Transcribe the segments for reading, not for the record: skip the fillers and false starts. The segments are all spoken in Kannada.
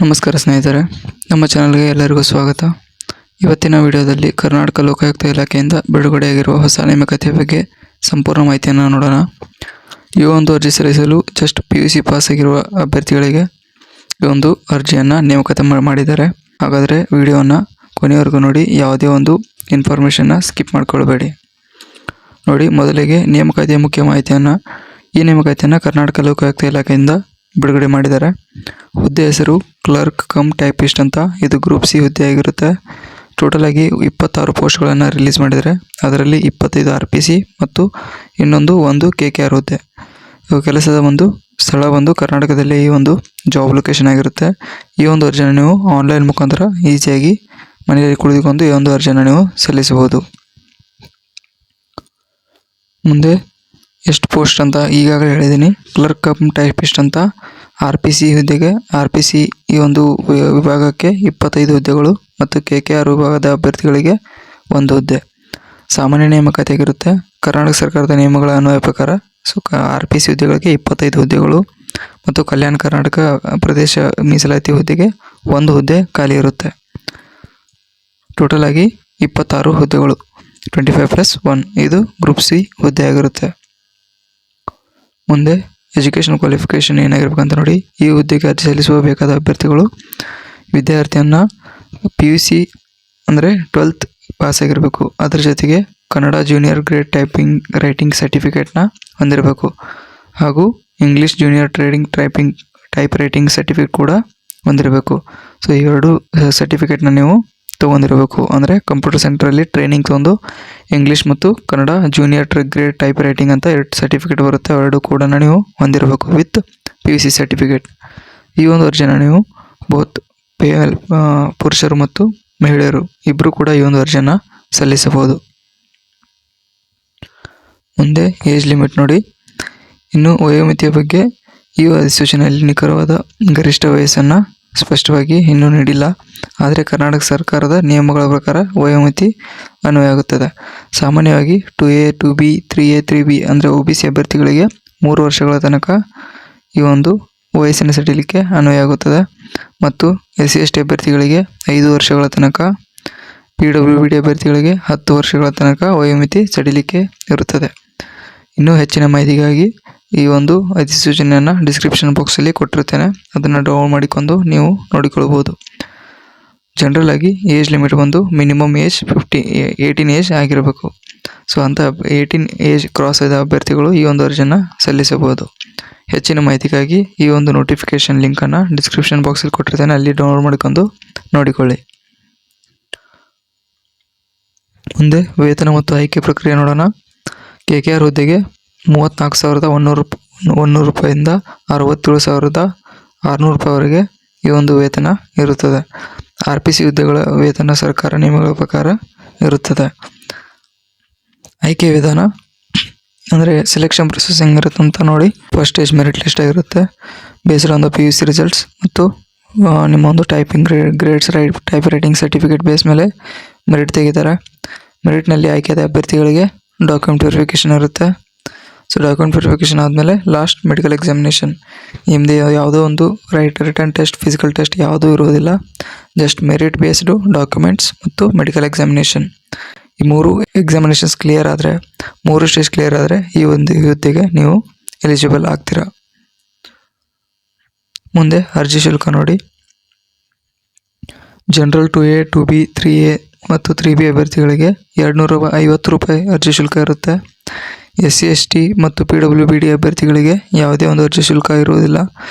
ನಮಸ್ಕಾರ ಸ್ನೇಹಿತರೆ, ನಮ್ಮ ಚಾನಲ್ಗೆ ಎಲ್ಲರಿಗೂ ಸ್ವಾಗತ. ಇವತ್ತಿನ ವಿಡಿಯೋದಲ್ಲಿ ಕರ್ನಾಟಕ ಲೋಕಾಯುಕ್ತ ಇಲಾಖೆಯಿಂದ ಬಿಡುಗಡೆಯಾಗಿರುವ ಹೊಸ ನೇಮಕಾತಿಯ ಬಗ್ಗೆ ಸಂಪೂರ್ಣ ಮಾಹಿತಿಯನ್ನು ನೋಡೋಣ. ಈ ಒಂದು ಅರ್ಜಿ ಸಲ್ಲಿಸಲು ಜಸ್ಟ್ PUC ಪಾಸ್ ಆಗಿರುವ ಅಭ್ಯರ್ಥಿಗಳಿಗೆ ಈ ಒಂದು ಅರ್ಜಿಯನ್ನು ನೇಮಕಾತಿ ಮಾಡಿದ್ದಾರೆ. ಹಾಗಾದರೆ ವಿಡಿಯೋವನ್ನು ಕೊನೆಯವರೆಗೂ ನೋಡಿ, ಯಾವುದೇ ಒಂದು ಇನ್ಫಾರ್ಮೇಷನ್ನ ಸ್ಕಿಪ್ ಮಾಡ್ಕೊಳ್ಬೇಡಿ. ನೋಡಿ, ಮೊದಲಿಗೆ ನೇಮಕಾತಿಯ ಮುಖ್ಯ ಮಾಹಿತಿಯನ್ನು. ಈ ನೇಮಕಾತಿಯನ್ನು ಕರ್ನಾಟಕ ಲೋಕಾಯುಕ್ತ ಇಲಾಖೆಯಿಂದ ಬಿಡುಗಡೆ ಮಾಡಿದ್ದಾರೆ. ಹುದ್ದೆ ಹೆಸರು ಕ್ಲರ್ಕ್ ಕಮ್ ಟೈಪಿಸ್ಟ್ ಅಂತ. ಇದು ಗ್ರೂಪ್ C ಹುದ್ದೆ ಆಗಿರುತ್ತೆ. ಟೋಟಲ್ ಆಗಿ 26 ಪೋಸ್ಟ್ಗಳನ್ನು ರಿಲೀಸ್ ಮಾಡಿದ್ದಾರೆ. ಅದರಲ್ಲಿ 25 RPC ಮತ್ತು ಇನ್ನೊಂದು 1 KKR ಹುದ್ದೆ. ಕೆಲಸದ ಒಂದು ಸ್ಥಳ ಕರ್ನಾಟಕದಲ್ಲಿ ಈ ಒಂದು ಜಾಬ್ ಲೊಕೇಶನ್ ಆಗಿರುತ್ತೆ. ಈ ಒಂದು ಅರ್ಜಿಯನ್ನು ನೀವು ಆನ್ಲೈನ್ ಮುಖಾಂತರ ಈಸಿಯಾಗಿ ಮನೆಯಲ್ಲಿ ಕುಳಿತುಕೊಂಡು ಈ ಒಂದು ಅರ್ಜಿಯನ್ನು ನೀವು ಸಲ್ಲಿಸಬಹುದು. ಮುಂದೆ ಎಷ್ಟು ಪೋಸ್ಟ್ ಅಂತ ಈಗಾಗಲೇ ಹೇಳಿದ್ದೀನಿ. ಕ್ಲರ್ಕ್ ಕಮ್ ಟೈಪಿಸ್ಟ್ ಅಂತ RPC ಹುದ್ದೆಗೆ RPC ಈ ಒಂದು ವಿಭಾಗಕ್ಕೆ 25 ಹುದ್ದೆಗಳು ಮತ್ತು KKR ವಿಭಾಗದ ಅಭ್ಯರ್ಥಿಗಳಿಗೆ 1 ಹುದ್ದೆ. ಸಾಮಾನ್ಯ ನೇಮಕಾತಿ ಆಗಿರುತ್ತೆ. ಕರ್ನಾಟಕ ಸರ್ಕಾರದ ನಿಯಮಗಳ ಅನ್ವಯ ಪ್ರಕಾರ RPC ಹುದ್ದೆಗಳಿಗೆ 25 ಹುದ್ದೆಗಳು ಮತ್ತು ಕಲ್ಯಾಣ ಕರ್ನಾಟಕ ಪ್ರದೇಶ ಮೀಸಲಾತಿ ಹುದ್ದೆಗೆ 1 ಹುದ್ದೆ ಖಾಲಿ ಇರುತ್ತೆ. ಟೋಟಲ್ ಆಗಿ 26 ಹುದ್ದೆಗಳು, 25+1. ಇದು ಗ್ರೂಪ್ C ಹುದ್ದೆ ಆಗಿರುತ್ತೆ. ಮುಂದೆ ಎಜುಕೇಷನ್ ಕ್ವಾಲಿಫಿಕೇಷನ್ ಏನಾಗಿರ್ಬೇಕಂತ ನೋಡಿ. ಈ ಹುದ್ದೆಗೆ ಅರ್ಜಿ ಸಲ್ಲಿಸುವ ಬೇಕಾದ ಅಭ್ಯರ್ಥಿಗಳು ವಿದ್ಯಾರ್ಥಿಯನ್ನು PUC ಅಂದರೆ 12th ಪಾಸ್ ಆಗಿರಬೇಕು. ಅದರ ಜೊತೆಗೆ ಕನ್ನಡ ಜೂನಿಯರ್ ಗ್ರೇಡ್ ರೈಟಿಂಗ್ ಸರ್ಟಿಫಿಕೇಟ್ನ ಹೊಂದಿರಬೇಕು ಹಾಗೂ English junior type writing certificate ಕೂಡ ಹೊಂದಿರಬೇಕು. ಸೊ ಈ 2 ಸರ್ಟಿಫಿಕೇಟ್ನ ನೀವು ತೊಗೊಂಡಿರಬೇಕು. ಅಂದರೆ ಕಂಪ್ಯೂಟರ್ ಸೆಂಟ್ರಲ್ಲಿ ಟ್ರೈನಿಂಗ್ ತೊಗೊಂಡು ಇಂಗ್ಲೀಷ್ ಮತ್ತು Kannada junior grade type writing ಅಂತ 2 ಸರ್ಟಿಫಿಕೇಟ್ ಬರುತ್ತೆ. 2 ಕೂಡ ನೀವು ಹೊಂದಿರಬೇಕು ವಿತ್ PUC ಸರ್ಟಿಫಿಕೇಟ್. ಈ ಒಂದು ಅರ್ಜಿನ ನೀವು ಪುರುಷರು ಮತ್ತು ಮಹಿಳೆಯರು ಇಬ್ಬರು ಕೂಡ ಈ ಒಂದು ಅರ್ಜಿಯನ್ನು ಸಲ್ಲಿಸಬಹುದು. ಮುಂದೆ ಏಜ್ ಲಿಮಿಟ್ ನೋಡಿ. ಇನ್ನು ವಯೋಮಿತಿಯ ಬಗ್ಗೆ ಈ ಅಧಿಸೂಚನೆಯಲ್ಲಿ ನಿಖರವಾದ ಗರಿಷ್ಠ ವಯಸ್ಸನ್ನು ಸ್ಪಷ್ಟವಾಗಿ ಇನ್ನೂ ನೀಡಿಲ್ಲ. ಆದರೆ ಕರ್ನಾಟಕ ಸರ್ಕಾರದ ನಿಯಮಗಳ ಪ್ರಕಾರ ವಯೋಮಿತಿ ಅನ್ವಯ ಆಗುತ್ತದೆ. ಸಾಮಾನ್ಯವಾಗಿ 2A 2B 3A 3B ಅಂದರೆ OBC ಅಭ್ಯರ್ಥಿಗಳಿಗೆ 3 ವರ್ಷಗಳ ತನಕ ಈ ಒಂದು ವಯಸ್ಸಿನ ಸಡಿಲಿಕೆ ಅನ್ವಯ ಆಗುತ್ತದೆ ಮತ್ತು SC ST ಅಭ್ಯರ್ಥಿಗಳಿಗೆ 5 ವರ್ಷಗಳ ತನಕ, PWBD ಅಭ್ಯರ್ಥಿಗಳಿಗೆ 10 ವರ್ಷಗಳ ತನಕ ವಯೋಮಿತಿ ಸಡಿಲಿಕೆ ಇರುತ್ತದೆ. ಇನ್ನೂ ಹೆಚ್ಚಿನ ಮಾಹಿತಿಗಾಗಿ ಈ ಒಂದು ಅಧಿಸೂಚನೆಯನ್ನು ಡಿಸ್ಕ್ರಿಪ್ಷನ್ ಬಾಕ್ಸಲ್ಲಿ ಕೊಟ್ಟಿರ್ತೇನೆ, ಅದನ್ನು ಡೌನ್ಲೋಡ್ ಮಾಡಿಕೊಂಡು ನೀವು ನೋಡಿಕೊಳ್ಬೋದು. ಜನರಲ್ ಆಗಿ age limit minimum age 18 age ಆಗಿರಬೇಕು. ಸೊ ಅಂಥ 18 ಏಜ್ ಕ್ರಾಸ್ ಆದ ಅಭ್ಯರ್ಥಿಗಳು ಈ ಒಂದು ಅರ್ಜಿಯನ್ನು ಸಲ್ಲಿಸಬಹುದು. ಹೆಚ್ಚಿನ ಮಾಹಿತಿಗಾಗಿ ಈ ಒಂದು ನೋಟಿಫಿಕೇಶನ್ ಲಿಂಕನ್ನು ಡಿಸ್ಕ್ರಿಪ್ಷನ್ ಬಾಕ್ಸಲ್ಲಿ ಕೊಟ್ಟಿರ್ತೇನೆ, ಅಲ್ಲಿ ಡೌನ್ಲೋಡ್ ಮಾಡಿಕೊಂಡು ನೋಡಿಕೊಳ್ಳಿ. ಮುಂದೆ ವೇತನ ಮತ್ತು ಆಯ್ಕೆ ಪ್ರಕ್ರಿಯೆ ನೋಡೋಣ. KKR ಹುದ್ದೆಗೆ 34,100 ರೂಪಾಯಿಂದ 67,600 ರೂಪಾಯಿವರೆಗೆ ಈ ಒಂದು ವೇತನ ಇರುತ್ತದೆ. RPC ಹುದ್ದೆಗಳ ವೇತನ ಸರ್ಕಾರ ನಿಯಮಗಳ ಪ್ರಕಾರ ಇರುತ್ತದೆ. ಆಯ್ಕೆ ವಿಧಾನ ಅಂದರೆ ಸೆಲೆಕ್ಷನ್ ಪ್ರೊಸೆಸ್ ಹೆಂಗಿರುತ್ತೆ ಅಂತ ನೋಡಿ. ಫಸ್ಟ್ ಸ್ಟೇಜ್ ಮೆರಿಟ್ ಲಿಸ್ಟ್ ಆಗಿರುತ್ತೆ. Based on the PUC results ಮತ್ತು ನಿಮ್ಮ ಒಂದು grades type writing certificate base ಮೇಲೆ ಮೆರಿಟ್ ತೆಗಿತಾರೆ. ಮೆರಿಟ್ನಲ್ಲಿ ಆಯ್ಕೆಯಾದ ಅಭ್ಯರ್ಥಿಗಳಿಗೆ ಡಾಕ್ಯುಮೆಂಟ್ ವೆರಿಫಿಕೇಷನ್ ಇರುತ್ತೆ. ಸೊ ಡಾಕ್ಯುಮೆಂಟ್ ವೆರಿಫಿಕೇಷನ್ ಆದಮೇಲೆ ಲಾಸ್ಟ್ ಮೆಡಿಕಲ್ ಎಕ್ಸಾಮಿನೇಷನ್. ನಿಮ್ಮದು ಯಾವುದೋ ಒಂದು ರಿಟರ್ನ್ ಟೆಸ್ಟ್, ಫಿಸಿಕಲ್ ಟೆಸ್ಟ್ ಯಾವುದೂ ಇರುವುದಿಲ್ಲ. ಜಸ್ಟ್ ಮೆರಿಟ್ ಬೇಸ್ಡು ಡಾಕ್ಯುಮೆಂಟ್ಸ್ ಮತ್ತು ಮೆಡಿಕಲ್ ಎಕ್ಸಾಮಿನೇಷನ್. ಈ 3 ಎಕ್ಸಾಮಿನೇಷನ್ಸ್ ಕ್ಲಿಯರ್ ಆದರೆ, 3 ಸ್ಟೇಜ್ ಕ್ಲಿಯರ್ ಆದರೆ ಈ ಒಂದು ಹುದ್ದೆಗೆ ನೀವು ಎಲಿಜಿಬಲ್ ಆಗ್ತೀರಾ. ಮುಂದೆ ಅರ್ಜಿ ಶುಲ್ಕ ನೋಡಿ. ಜನರಲ್ 2A 2B 3A ಮತ್ತು 3B ಅಭ್ಯರ್ಥಿಗಳಿಗೆ 250 ರೂಪಾಯಿ ಅರ್ಜಿ ಶುಲ್ಕ ಇರುತ್ತೆ. SC ST ಮತ್ತು PWBD ಅಭ್ಯರ್ಥಿಗಳಿಗೆ ಯಾವುದೇ ಒಂದು ಅರ್ಜಿ ಶುಲ್ಕ ಇರುವುದಿಲ್ಲ.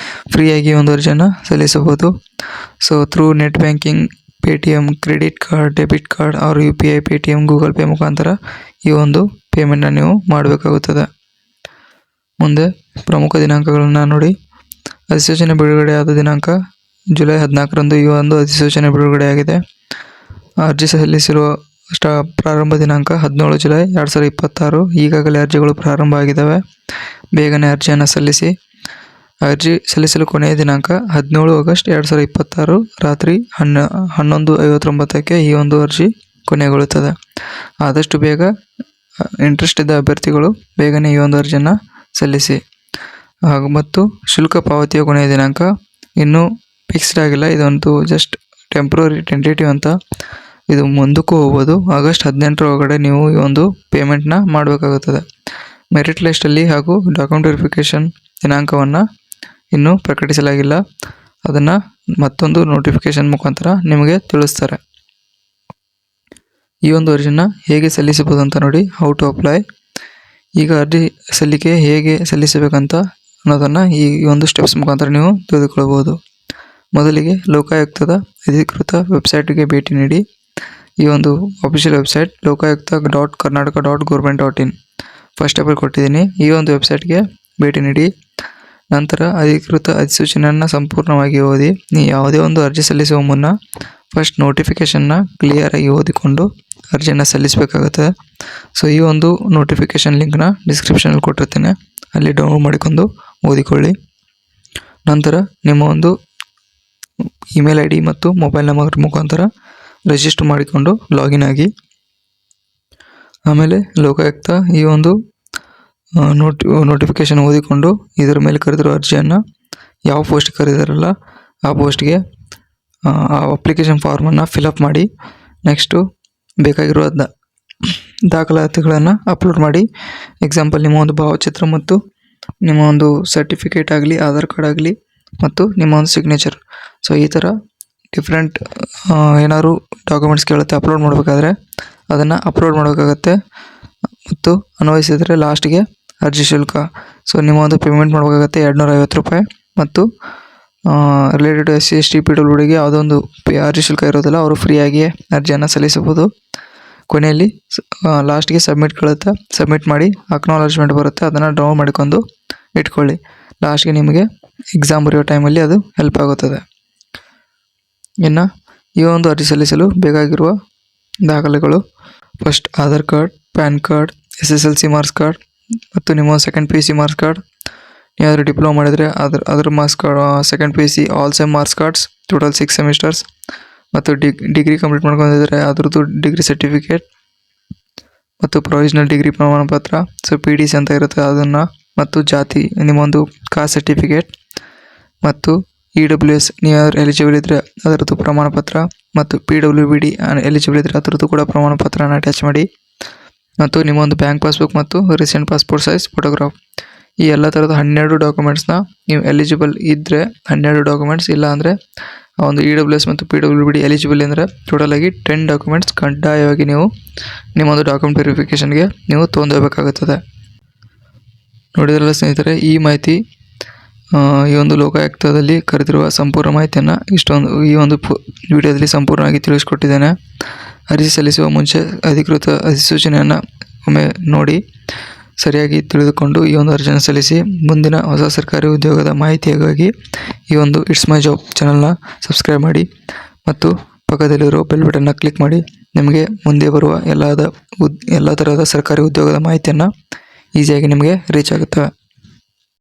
ಫ್ರೀಯಾಗಿ ಒಂದು ಅರ್ಜಿಯನ್ನು ಸಲ್ಲಿಸಬಹುದು. So through net banking, Paytm, credit card, debit card ಅವರು UPI, Paytm, ಗೂಗಲ್ ಪೇ ಮುಖಾಂತರ ಈ ಒಂದು ಪೇಮೆಂಟನ್ನು ನೀವು ಮಾಡಬೇಕಾಗುತ್ತದೆ. ಮುಂದೆ ಪ್ರಮುಖ ದಿನಾಂಕಗಳನ್ನು ನೋಡಿ. ಅಧಿಸೂಚನೆ ಬಿಡುಗಡೆಯಾದ ದಿನಾಂಕ ಜುಲೈ 14ರಂದು ಈ ಒಂದು ಅಧಿಸೂಚನೆ ಬಿಡುಗಡೆಯಾಗಿದೆ. ಅರ್ಜಿ ಸಲ್ಲಿಸಿರುವ ಪ್ರಾರಂಭ ದಿನಾಂಕ 17 ಜುಲೈ 2026. ಈಗಾಗಲೇ ಅರ್ಜಿಗಳು ಪ್ರಾರಂಭ ಆಗಿದ್ದಾವೆ. ಬೇಗನೆ ಅರ್ಜಿಯನ್ನು ಸಲ್ಲಿಸಿ. ಅರ್ಜಿ ಸಲ್ಲಿಸಲು ಕೊನೆಯ ದಿನಾಂಕ 17 ಆಗಸ್ಟ್ 2026 ರಾತ್ರಿ 11:59ಕ್ಕೆ ಈ ಒಂದು ಅರ್ಜಿ ಕೊನೆಗೊಳ್ಳುತ್ತದೆ. ಆದಷ್ಟು ಬೇಗ ಇಂಟ್ರೆಸ್ಟ್ ಇದ್ದ ಅಭ್ಯರ್ಥಿಗಳು ಬೇಗನೆ ಈ ಒಂದು ಅರ್ಜಿಯನ್ನು ಸಲ್ಲಿಸಿ. ಹಾಗೂ ಮತ್ತು ಶುಲ್ಕ ಪಾವತಿಯ ಕೊನೆಯ ದಿನಾಂಕ ಇನ್ನೂ ಫಿಕ್ಸ್ಡ್ ಆಗಿಲ್ಲ, ಇದಂತೂ ಜಸ್ಟ್ ಟೆಂಪ್ರರಿ ಟೆಂಟೇಟಿವ್ ಅಂತ. ಇದು ಮುಂದಕ್ಕೂ ಹೋಗ್ಬೋದು. ಆಗಸ್ಟ್ 18 ಒಳಗಡೆ ನೀವು ಈ ಒಂದು ಪೇಮೆಂಟ್ನ ಮಾಡಬೇಕಾಗುತ್ತದೆ. ಮೆರಿಟ್ ಲಿಸ್ಟಲ್ಲಿ ಹಾಗೂ ಡಾಕ್ಯುಮೆಂಟ್ ವೆರಿಫಿಕೇಷನ್ ದಿನಾಂಕವನ್ನು ಇನ್ನೂ ಪ್ರಕಟಿಸಲಾಗಿಲ್ಲ. ಅದನ್ನು ಮತ್ತೊಂದು ನೋಟಿಫಿಕೇಷನ್ ಮುಖಾಂತರ ನಿಮಗೆ ತಿಳಿಸ್ತಾರೆ. ಈ ಒಂದು ಅರ್ಜಿನ ಹೇಗೆ ಸಲ್ಲಿಸಬಹುದು ಅಂತ ನೋಡಿ. How to apply. ಈಗ ಅರ್ಜಿ ಸಲ್ಲಿಕೆ ಹೇಗೆ ಸಲ್ಲಿಸಬೇಕಂತ ಅನ್ನೋದನ್ನು ಈ ಒಂದು ಸ್ಟೆಪ್ಸ್ ಮುಖಾಂತರ ನೀವು ತಿಳಿದುಕೊಳ್ಬೋದು. ಮೊದಲಿಗೆ ಲೋಕಾಯುಕ್ತದ ಅಧಿಕೃತ ವೆಬ್ಸೈಟ್ಗೆ ಭೇಟಿ ನೀಡಿ. ಈ ಒಂದು ಅಫಿಷಿಯಲ್ ವೆಬ್ಸೈಟ್ lokaayukta.karnataka.government.in ಫಸ್ಟ್ ಸ್ಟೆಪಲ್ಲಿ ಕೊಟ್ಟಿದ್ದೀನಿ. ಈ ಒಂದು ವೆಬ್ಸೈಟ್ಗೆ ಭೇಟಿ ನೀಡಿ. ನಂತರ ಅಧಿಕೃತ ಅಧಿಸೂಚನೆಯನ್ನು ಸಂಪೂರ್ಣವಾಗಿ ಓದಿ. ನೀವು ಯಾವುದೇ ಒಂದು ಅರ್ಜಿ ಸಲ್ಲಿಸುವ ಮುನ್ನ ಫಸ್ಟ್ ನೋಟಿಫಿಕೇಷನ್ನ ಕ್ಲಿಯರಾಗಿ ಓದಿಕೊಂಡು ಅರ್ಜಿಯನ್ನು ಸಲ್ಲಿಸಬೇಕಾಗುತ್ತೆ. ಸೊ ಈ ಒಂದು ನೋಟಿಫಿಕೇಷನ್ ಲಿಂಕ್ನ ಡಿಸ್ಕ್ರಿಪ್ಷನಲ್ಲಿ ಕೊಟ್ಟಿರ್ತೇನೆ, ಅಲ್ಲಿ ಡೌನ್ಲೋಡ್ ಮಾಡಿಕೊಂಡು ಓದಿಕೊಳ್ಳಿ. ನಂತರ ನಿಮ್ಮ ಒಂದು ಇಮೇಲ್ ID ಮತ್ತು ಮೊಬೈಲ್ ನಂಬರ್ ಮುಖಾಂತರ ರಿಜಿಸ್ಟರ್ ಮಾಡಿಕೊಂಡು ಲಾಗಿನ್ ಆಗಿ. ಆಮೇಲೆ ಲೋಕಾಯುಕ್ತ ಈ ಒಂದು ನೋಟಿಫಿಕೇಷನ್ ಓದಿಕೊಂಡು ಇದರ ಮೇಲೆ ಕರೆದಿರೋ ಅರ್ಜಿಯನ್ನು ಯಾವ ಪೋಸ್ಟ್ ಕರೆದಿರಲ್ಲ ಆ ಪೋಸ್ಟ್ಗೆ ಆ ಅಪ್ಲಿಕೇಶನ್ ಫಾರ್ಮನ್ನು ಫಿಲಪ್ ಮಾಡಿ. ನೆಕ್ಸ್ಟು ಬೇಕಾಗಿರುವ ದಾಖಲಾತಿಗಳನ್ನು ಅಪ್ಲೋಡ್ ಮಾಡಿ. ಎಕ್ಸಾಂಪಲ್ ನಿಮ್ಮ ಒಂದು ಭಾವಚಿತ್ರ ಮತ್ತು ನಿಮ್ಮ ಒಂದು ಸರ್ಟಿಫಿಕೇಟ್ ಆಗಲಿ, ಆಧಾರ್ ಕಾರ್ಡ್ ಆಗಲಿ ಮತ್ತು ನಿಮ್ಮ ಒಂದು ಸಿಗ್ನೇಚರ್. ಸೊ ಈ ಥರ ಡಿಫ್ರೆಂಟ್ ಏನಾದ್ರು ಡಾಕ್ಯುಮೆಂಟ್ಸ್ ಕೇಳುತ್ತೆ ಅಪ್ಲೋಡ್ ಮಾಡಬೇಕಾದ್ರೆ ಅದನ್ನು ಅಪ್ಲೋಡ್ ಮಾಡಬೇಕಾಗತ್ತೆ. ಮತ್ತು ಅನ್ವಯಿಸಿದರೆ ಲಾಸ್ಟ್ಗೆ ಅರ್ಜಿ ಶುಲ್ಕ. ಸೊ ನಿಮ್ಮ ಒಂದು ಪೇಮೆಂಟ್ ಮಾಡಬೇಕಾಗತ್ತೆ ₹250. ಮತ್ತು ರಿಲೇಟೆಡ್ SC/ST PWDಗೆ ಯಾವುದೊಂದು ಅರ್ಜಿ ಶುಲ್ಕ ಇರೋದಿಲ್ಲ, ಅವರು ಫ್ರೀಯಾಗಿ ಅರ್ಜಿಯನ್ನು ಸಲ್ಲಿಸಬಹುದು. ಕೊನೆಯಲ್ಲಿ ಲಾಸ್ಟ್ಗೆ ಸಬ್ಮಿಟ್ ಕೇಳುತ್ತೆ, ಸಬ್ಮಿಟ್ ಮಾಡಿ ಅಕ್ನಾಲಜ್ಮೆಂಟ್ ಬರುತ್ತೆ, ಅದನ್ನು ಡೌನ್ಲೋಡ್ ಮಾಡಿಕೊಂಡು ಇಟ್ಕೊಳ್ಳಿ. ಲಾಸ್ಟ್ಗೆ ನಿಮಗೆ ಎಕ್ಸಾಮ್ ಬರೆಯೋ ಟೈಮಲ್ಲಿ ಅದು ಹೆಲ್ಪ್ ಆಗುತ್ತದೆ. ಇನ್ನು ಈ ಒಂದು ಅರ್ಜಿ ಸಲ್ಲಿಸಲು ಬೇಕಾಗಿರುವ ದಾಖಲೆಗಳು: first Aadhaar card, PAN card, SSLC marks card ಮತ್ತು ನಿಮ್ಮ ಸೆಕೆಂಡ್ PUC ಮಾರ್ಕ್ಸ್ ಕಾರ್ಡ್. ನೀವಾದರೂ ಡಿಪ್ಲೊಮಾ ಮಾಡಿದರೆ ಅದರ marks card, second PUC all same marks cards, total 6 semesters. ಮತ್ತು ಡಿಗ್ರಿ ಕಂಪ್ಲೀಟ್ ಮಾಡ್ಕೊಂಡಿದ್ರೆ ಅದರದ್ದು ಡಿಗ್ರಿ ಸರ್ಟಿಫಿಕೇಟ್ ಮತ್ತು ಪ್ರೊವಿಷನಲ್ ಡಿಗ್ರಿ ಪ್ರಮಾಣ ಪತ್ರ. ಸೊ PDC ಅಂತ ಇರುತ್ತೆ ಅದನ್ನು, ಮತ್ತು ಜಾತಿ ನಿಮ್ಮ ಒಂದು ಕಾಸ್ಟ್ ಸರ್ಟಿಫಿಕೇಟ್, ಮತ್ತು EWS ನೀವಾದರೂ ಎಲಿಜಿಬಲ್ ಇದ್ದರೆ ಅದರದ್ದು ಪ್ರಮಾಣ ಪತ್ರ, ಮತ್ತು PWBD ಎಲಿಜಿಬಲ್ ಇದ್ದರೆ ಅದರದ್ದು ಕೂಡ ಪ್ರಮಾಣ ಪತ್ರನ ಅಟ್ಯಾಚ್ ಮಾಡಿ. ಮತ್ತು ನಿಮ್ಮ ಒಂದು ಬ್ಯಾಂಕ್ ಪಾಸ್ಬುಕ್ ಮತ್ತು ರೀಸೆಂಟ್ ಪಾಸ್ಪೋರ್ಟ್ ಸೈಜ್ ಫೋಟೋಗ್ರಾಫ್. ಈ ಎಲ್ಲ ಥರದ 12 ಡಾಕ್ಯುಮೆಂಟ್ಸ್ನ ನೀವು ಎಲಿಜಿಬಲ್ ಇದ್ದರೆ 12 ಡಾಕ್ಯುಮೆಂಟ್ಸ್, ಇಲ್ಲ ಅಂದರೆ ಒಂದು EWS ಮತ್ತು PWBD ಎಲಿಜಿಬಲ್ ಅಂದರೆ ಟೋಟಲಾಗಿ 10 ಡಾಕ್ಯುಮೆಂಟ್ಸ್ ಕಡ್ಡಾಯವಾಗಿ ನೀವು ನಿಮ್ಮೊಂದು ಡಾಕ್ಯುಮೆಂಟ್ ವೆರಿಫಿಕೇಷನ್ಗೆ ನೀವು ತೊಗೊಂಡೋಗಬೇಕಾಗುತ್ತದೆ. ನೋಡಿದ್ರಲ್ಲ ಸ್ನೇಹಿತರೆ, ಈ ಮಾಹಿತಿ ಈ ಒಂದು ಲೋಕಾಯುಕ್ತದಲ್ಲಿ ಕರೆದಿರುವ ಸಂಪೂರ್ಣ ಮಾಹಿತಿಯನ್ನು ಈ ಒಂದು ವಿಡಿಯೋದಲ್ಲಿ ಸಂಪೂರ್ಣವಾಗಿ ತಿಳಿಸ್ಕೊಟ್ಟಿದ್ದೇನೆ. ಅರ್ಜಿ ಸಲ್ಲಿಸುವ ಮುಂಚೆ ಅಧಿಕೃತ ಅಧಿಸೂಚನೆಯನ್ನು ಒಮ್ಮೆ ನೋಡಿ ಸರಿಯಾಗಿ ತಿಳಿದುಕೊಂಡು ಈ ಒಂದು ಅರ್ಜಿಯನ್ನು ಸಲ್ಲಿಸಿ. ಮುಂದಿನ ಹೊಸ ಸರ್ಕಾರಿ ಉದ್ಯೋಗದ ಮಾಹಿತಿಯಾಗಿ ಈ ಒಂದು ಇಟ್ಸ್ ಮೈ ಜಾಬ್ ಚಾನಲ್ನ ಸಬ್ಸ್ಕ್ರೈಬ್ ಮಾಡಿ ಮತ್ತು ಪಕ್ಕದಲ್ಲಿರೋ ಬೆಲ್ ಬಟನ್ನ ಕ್ಲಿಕ್ ಮಾಡಿ. ನಿಮಗೆ ಮುಂದೆ ಬರುವ ಎಲ್ಲ ಥರದ ಸರ್ಕಾರಿ ಉದ್ಯೋಗದ ಮಾಹಿತಿಯನ್ನು ಈಸಿಯಾಗಿ ನಿಮಗೆ ರೀಚ್ ಆಗುತ್ತವೆ.